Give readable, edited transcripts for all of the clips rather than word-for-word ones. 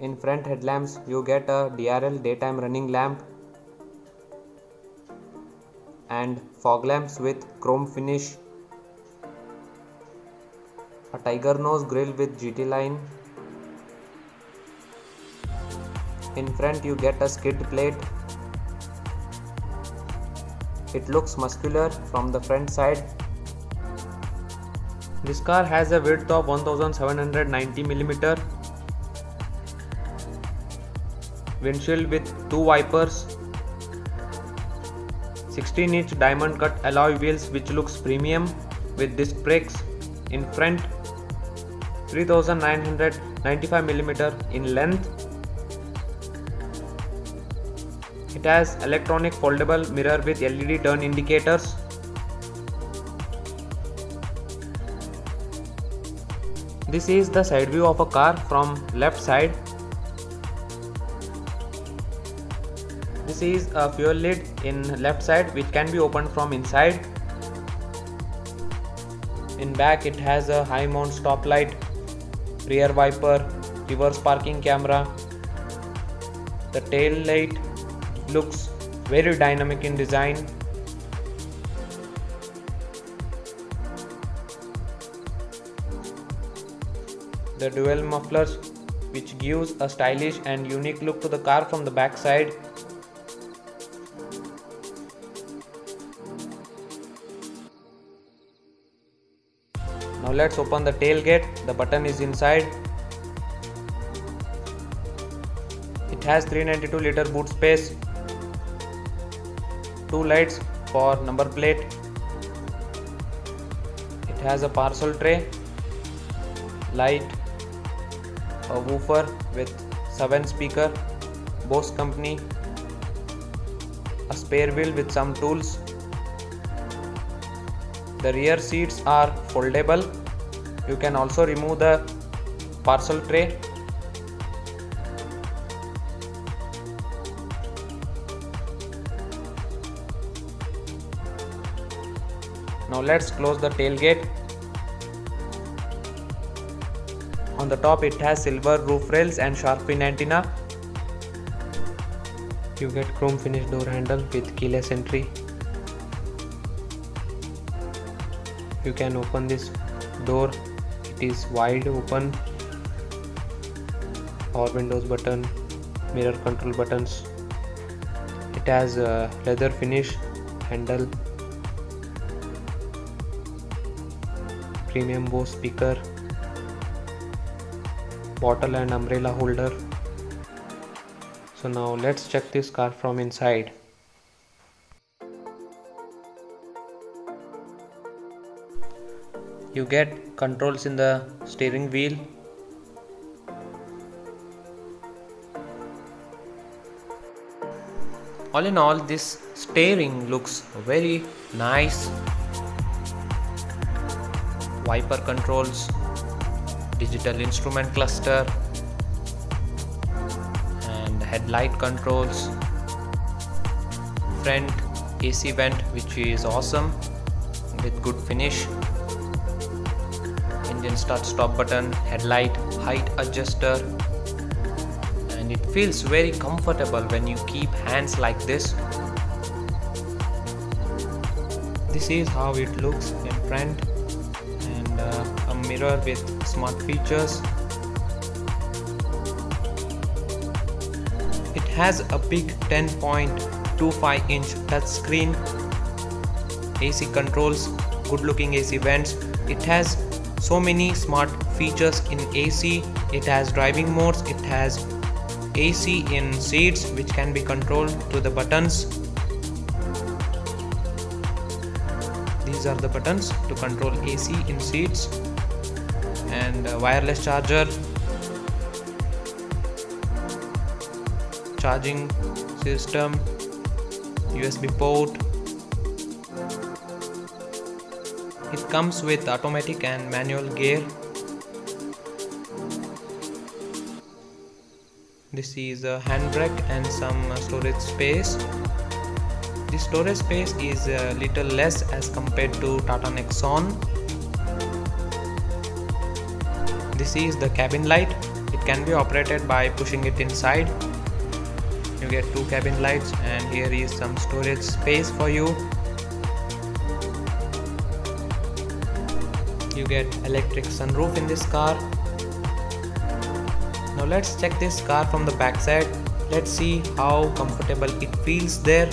In front headlamps you get a DRL daytime running lamp and fog lamps with chrome finish, a tiger nose grille with GT line. In front you get a skid plate. It looks muscular from the front side. This car has a width of 1790 mm, windshield with 2 wipers, 16-inch diamond cut alloy wheels which looks premium with disc brakes. In front 3995 mm in length. It has electronic foldable mirror with LED turn indicators. This is the side view of a car from left side. This is a fuel lid in left side which can be opened from inside. In back it has a high mount stop light, rear wiper, reverse parking camera. The tail light looks very dynamic in design. The dual mufflers which gives a stylish and unique look to the car from the back side. Now let's open the tailgate. The button is inside. It has 392 liter boot space, 2 lights for number plate. It has a parcel tray, light, a woofer with 7 speaker, Bose company, a spare wheel with some tools. The rear seats are foldable. You can also remove the parcel tray. Now let's close the tailgate. On the top it has silver roof rails and shark fin antenna. You get chrome finish door handle with keyless entry. You can open this door. It is wide open. Power windows button, mirror control buttons. It has a leather finish handle, premium Bose speaker, bottle and umbrella holder. So now let's check this car from inside. You get controls in the steering wheel. All in all, this steering looks very nice. Wiper controls, digital instrument cluster and headlight controls. Front AC vent which is awesome with good finish. Engine start stop button, headlight height adjuster, and it feels very comfortable when you keep hands like this. This is how it looks in front, and a mirror with smart features. It has a big 10.25-inch touchscreen, AC controls, good looking AC vents. It has so many smart features in AC. It has driving modes, it has AC in seats which can be controlled to the buttons. These are the buttons to control AC in seats, and a wireless charger, charging system, USB port. It comes with automatic and manual gear. This is a handbrake and some storage space. The storage space is a little less as compared to Tata Nexon. This is the cabin light. It It can be operated by pushing it inside. You get two cabin lights, and here is some storage space for you. You get electric sunroof in this car. Now let's check this car from the back side. Let's see how comfortable it feels there.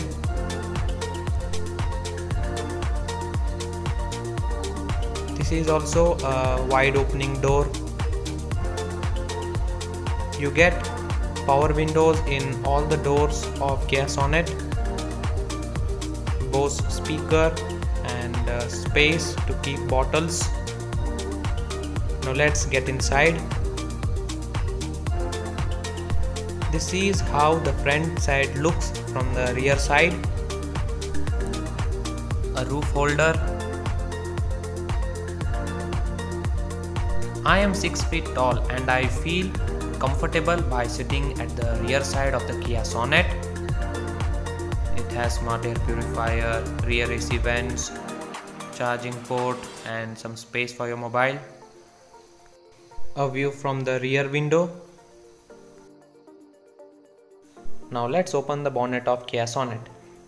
This is also a wide opening door. You get power windows in all the doors of Kia Sonet, Bose speaker, and space to keep bottles. Now let's get inside. This is how the front side looks from the rear side. A roof holder. I am 6 feet tall and I feel comfortable by sitting at the rear side of the Kia Sonet. It has smart air purifier, rear AC vents, charging port, and some space for your mobile. A view from the rear window. Now let's open the bonnet of Kia Sonet.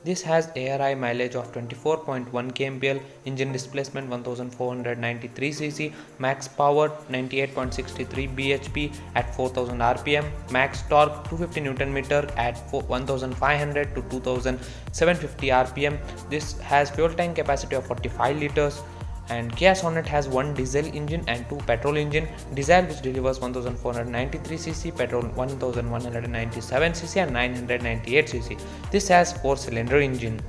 This has ARI mileage of 24.1 kmpl, engine displacement 1493cc, max power 98.63 bhp at 4000 rpm, max torque 250 Nm at 1500 to 2750 rpm. This has fuel tank capacity of 45 liters. And Kia Sonet has one diesel engine and two petrol engine. Diesel which delivers 1493cc, petrol 1197cc and 998cc. This has 4-cylinder engine.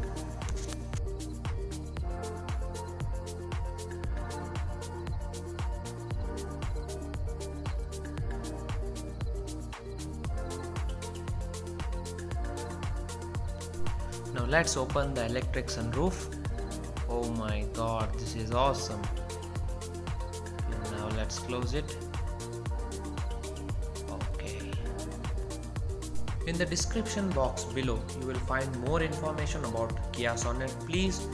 Now let's open the electric sunroof. Oh my god, this is awesome. Now let's close it. Okay. In the description box below, you will find more information about Kia Sonet. Please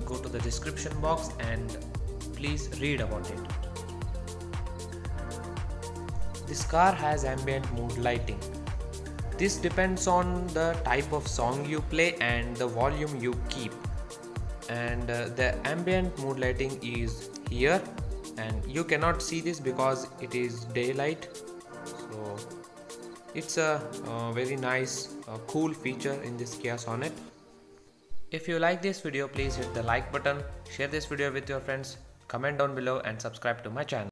go to the description box and please read about it. This car has ambient mood lighting. This depends on the type of song you play and the volume you keep. And the ambient mood lighting is here, and you cannot see this because it is daylight. So it's a very nice cool feature in this Kia Sonet. If you like this video, please hit the like button, share this video with your friends, comment down below and subscribe to my channel.